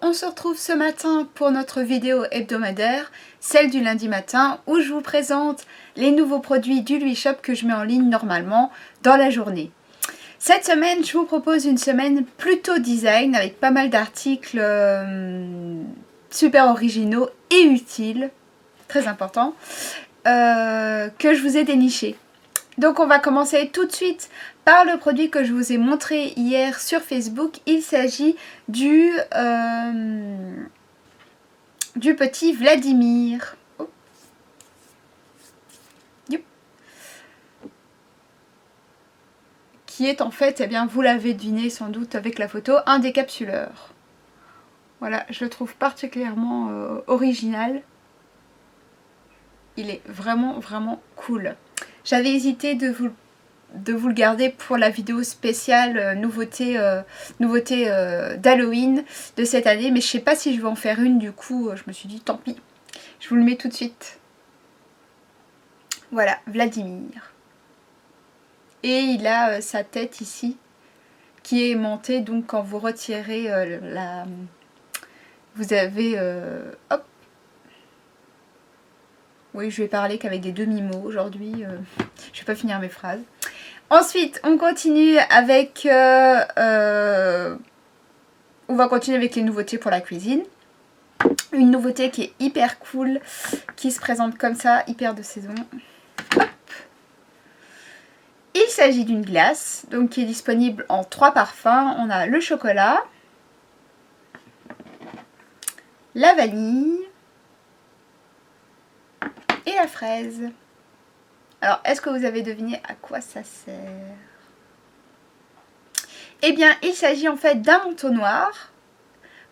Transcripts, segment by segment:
on se retrouve ce matin pour notre vidéo hebdomadaire, celle du lundi matin, où je vous présente les nouveaux produits du Lui Shop que je mets en ligne normalement dans la journée. Cette semaine, je vous propose une semaine plutôt design, avec pas mal d'articles super originaux et utiles, très important, que je vous ai dénichés. Donc on va commencer tout de suite par le produit que je vous ai montré hier sur Facebook. Il s'agit du petit Vladimir. Oh. Qui est en fait, eh bien, vous l'avez deviné sans doute avec la photo, un décapsuleur. Voilà, je le trouve particulièrement original. Il est vraiment cool. J'avais hésité de vous le garder pour la vidéo spéciale nouveauté d'Halloween de cette année, mais je sais pas si je vais en faire une, du coup je me suis dit tant pis, je vous le mets tout de suite. Voilà, Vladimir. Et il a sa tête ici qui est aimantée, donc quand vous retirez vous avez hop. Oui, je vais parler qu'avec des demi-mots aujourd'hui, je vais pas finir mes phrases. Ensuite, on continue avec les nouveautés pour la cuisine. Une nouveauté qui est hyper cool, qui se présente comme ça, hyper de saison. Hop. Il s'agit d'une glace, donc qui est disponible en 3 parfums. On a le chocolat, la vanille et la fraise. Alors, est-ce que vous avez deviné à quoi ça sert? Eh bien, il s'agit en fait d'un entonnoir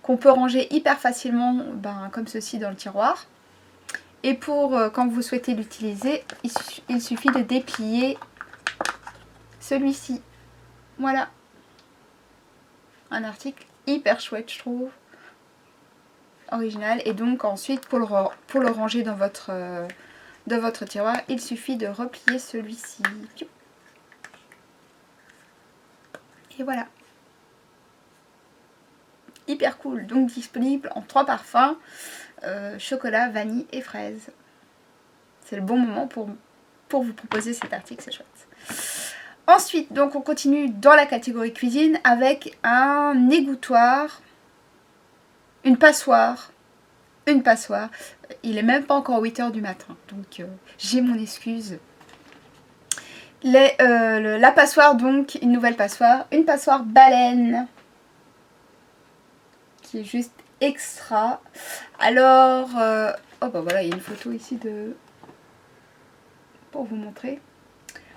qu'on peut ranger hyper facilement, comme ceci, dans le tiroir. Et pour quand vous souhaitez l'utiliser, il suffit de déplier celui-ci. Voilà. Un article hyper chouette, je trouve. Original. Et donc ensuite, pour le ranger dans votre tiroir, il suffit de replier celui-ci. Et voilà. Hyper cool. Donc disponible en 3 parfums. Chocolat, vanille et fraise. C'est le bon moment pour vous proposer cet article, c'est chouette. Ensuite, donc on continue dans la catégorie cuisine avec un égouttoir, une passoire. Il est même pas encore 8 h du matin, donc j'ai mon excuse. La passoire, donc une nouvelle passoire, une passoire baleine qui est juste extra. Alors, oh bah voilà, il y a une photo ici pour vous montrer.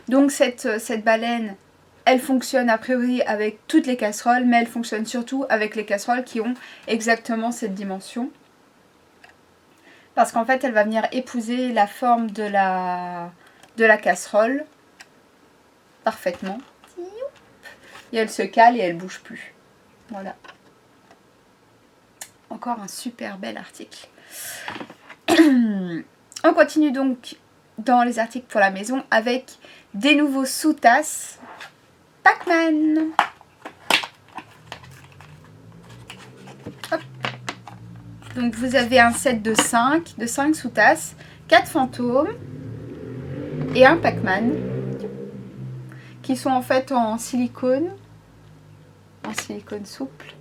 Donc cette baleine, elle fonctionne a priori avec toutes les casseroles, mais elle fonctionne surtout avec les casseroles qui ont exactement cette dimension. Parce qu'en fait, elle va venir épouser la forme de la casserole parfaitement. Et elle se cale et elle bouge plus. Voilà. Encore un super bel article. On continue donc dans les articles pour la maison avec des nouveaux sous-tasses Pac-Man. Hop. Donc vous avez un set de 5 sous-tasses, 4 fantômes et un Pac-Man qui sont en fait en silicone souple.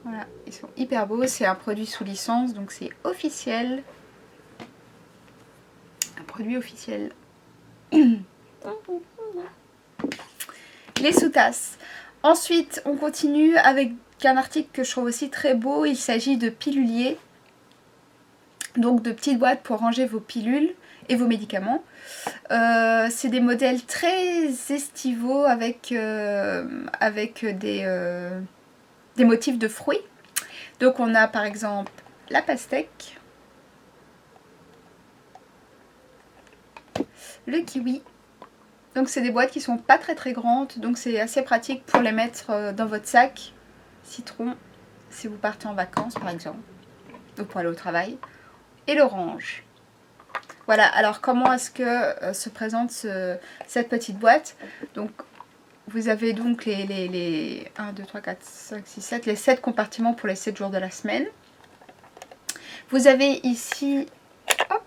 Voilà, ils sont hyper beaux, c'est un produit sous licence, donc c'est officiel. Un produit officiel. Les sous-tasses. Ensuite, on continue avec un article que je trouve aussi très beau. Il s'agit de piluliers. Donc de petites boîtes pour ranger vos pilules et vos médicaments. C'est des modèles très estivaux avec des motifs de fruits. Donc on a par exemple la pastèque, le kiwi. Donc c'est des boîtes qui sont pas très grandes, donc c'est assez pratique pour les mettre dans votre sac. Citron, si vous partez en vacances par exemple, ou pour aller au travail. Et l'orange. Voilà, alors comment est-ce que se présente cette petite boîte? Donc vous avez donc les 1, 2, 3, 4, 5, 6, 7, les 7 compartiments pour les 7 jours de la semaine. Vous avez ici hop,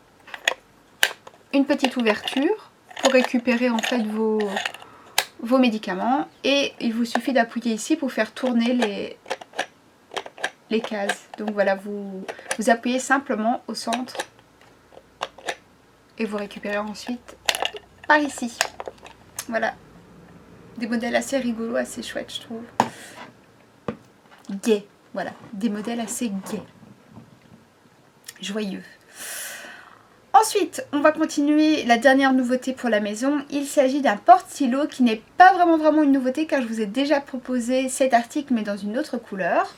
une petite ouverture pour récupérer en fait vos médicaments. Et il vous suffit d'appuyer ici pour faire tourner les cases. Donc voilà, vous appuyez simplement au centre et vous récupérez ensuite par ici. Voilà. Des modèles assez rigolos, assez chouettes, je trouve. Gai, voilà. Des modèles assez gais. Joyeux. Ensuite, on va continuer la dernière nouveauté pour la maison. Il s'agit d'un porte-stylo qui n'est pas vraiment une nouveauté car je vous ai déjà proposé cet article mais dans une autre couleur.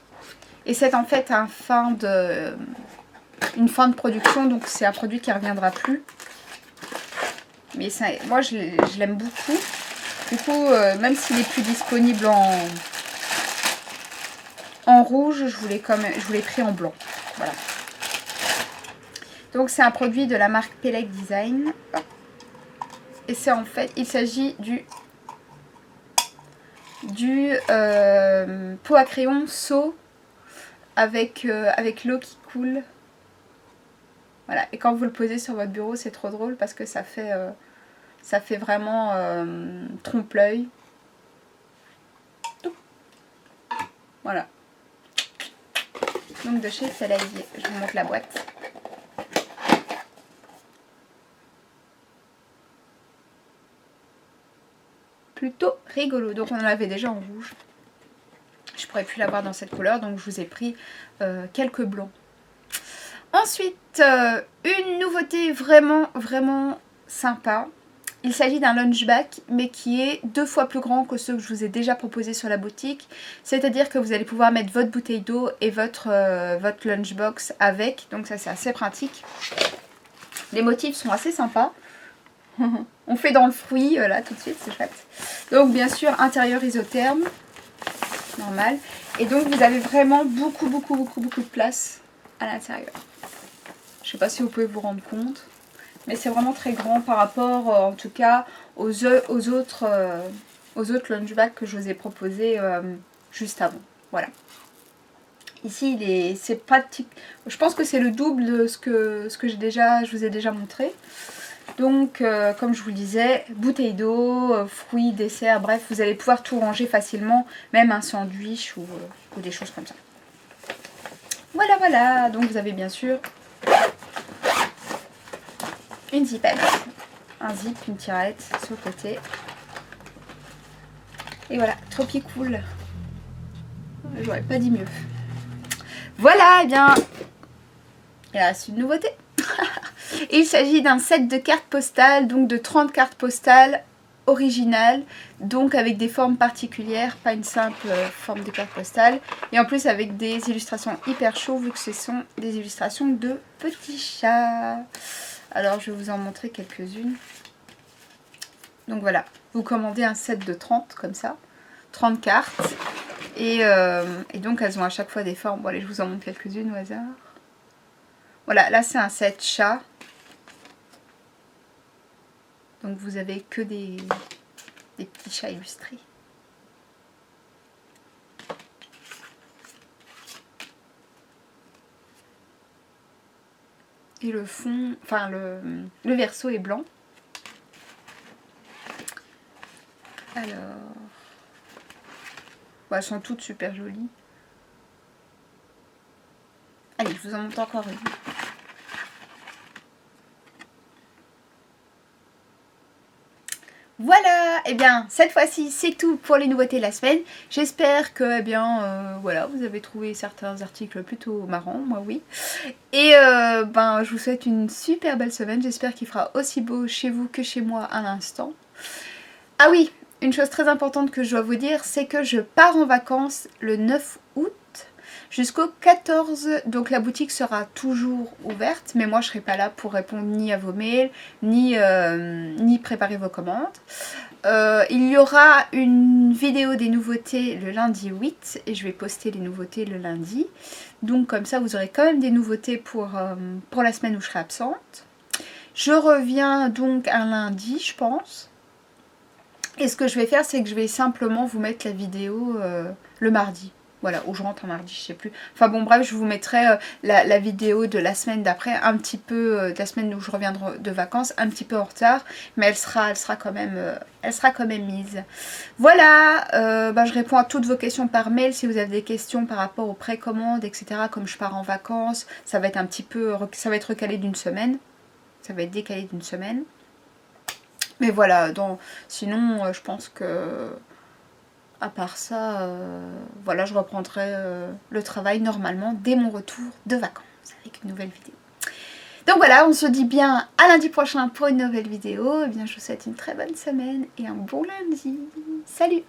Et c'est en fait une fin de production, donc c'est un produit qui ne reviendra plus. Mais ça, moi je l'aime beaucoup. Du coup, même s'il est plus disponible en rouge, je l'ai pris en blanc. Voilà. Donc c'est un produit de la marque Pelec Design. Et c'est en fait, il s'agit du pot à crayon seau avec l'eau qui coule. Voilà. Et quand vous le posez sur votre bureau, c'est trop drôle parce que ça fait vraiment trompe-l'œil. Voilà. Donc de chez Pelec, je vous montre la boîte. Plutôt rigolo. Donc on en avait déjà en rouge. Je pourrais plus l'avoir dans cette couleur, donc je vous ai pris quelques blancs. Ensuite, une nouveauté vraiment sympa. Il s'agit d'un lunchbag, mais qui est 2 fois plus grand que ceux que je vous ai déjà proposés sur la boutique. C'est-à-dire que vous allez pouvoir mettre votre bouteille d'eau et votre lunchbox avec. Donc ça, c'est assez pratique. Les motifs sont assez sympas. On fait dans le fruit, là, tout de suite, c'est chouette. Donc, bien sûr, intérieur isotherme. Normal. Et donc, vous avez vraiment beaucoup de place à l'intérieur. Je ne sais pas si vous pouvez vous rendre compte. Mais c'est vraiment très grand par rapport, en tout cas, aux autres lunchbags que je vous ai proposés juste avant. Voilà. Ici, c'est pratique. Je pense que c'est le double de ce que je vous ai déjà montré. Donc, comme je vous le disais, bouteille d'eau, fruits, desserts, bref, vous allez pouvoir tout ranger facilement, même un sandwich ou des choses comme ça. Voilà. Donc, vous avez bien sûr une zipette, un zip, une tirette sur le côté. Et voilà, trop cool. J'aurais pas dit mieux. Voilà, et bien, il reste une nouveauté. Il s'agit d'un set de cartes postales, donc de 30 cartes postales originales, donc avec des formes particulières, pas une simple forme de carte postale, et en plus avec des illustrations hyper chaudes vu que ce sont des illustrations de petits chats. Alors je vais vous en montrer quelques-unes. Donc voilà, vous commandez un set de 30 comme ça, 30 cartes, et donc elles ont à chaque fois des formes. Bon allez, je vous en montre quelques-unes au hasard. Voilà, là c'est un set chat. Donc vous avez que des petits chats illustrés. Et le fond, enfin le verso est blanc. Alors, bon, elles sont toutes super jolies. Allez, je vous en montre encore une. Voilà, et bien cette fois-ci c'est tout pour les nouveautés de la semaine. J'espère que voilà, vous avez trouvé certains articles plutôt marrants, moi oui. Et je vous souhaite une super belle semaine, j'espère qu'il fera aussi beau chez vous que chez moi à l'instant. Ah oui, une chose très importante que je dois vous dire, c'est que je pars en vacances le 9 août. Jusqu'au 14, donc la boutique sera toujours ouverte, mais moi je ne serai pas là pour répondre ni à vos mails, ni préparer vos commandes. Il y aura une vidéo des nouveautés le lundi 8 et je vais poster les nouveautés le lundi. Donc comme ça vous aurez quand même des nouveautés pour la semaine où je serai absente. Je reviens donc un lundi je pense. Et ce que je vais faire, c'est que je vais simplement vous mettre la vidéo le mardi. Voilà, ou je rentre un mardi, je sais plus. Enfin bon, bref, je vous mettrai la vidéo de la semaine d'après, un petit peu, de la semaine où je reviendrai de vacances, un petit peu en retard, mais elle sera quand même mise. Voilà, je réponds à toutes vos questions par mail. Si vous avez des questions par rapport aux précommandes, etc., comme je pars en vacances, ça va être un petit peu, ça va être recalé d'une semaine. Ça va être décalé d'une semaine. Mais voilà, donc, sinon, je pense que... À part ça, voilà, je reprendrai le travail normalement dès mon retour de vacances avec une nouvelle vidéo. Donc voilà, on se dit bien à lundi prochain pour une nouvelle vidéo. Et bien, je vous souhaite une très bonne semaine et un bon lundi. Salut!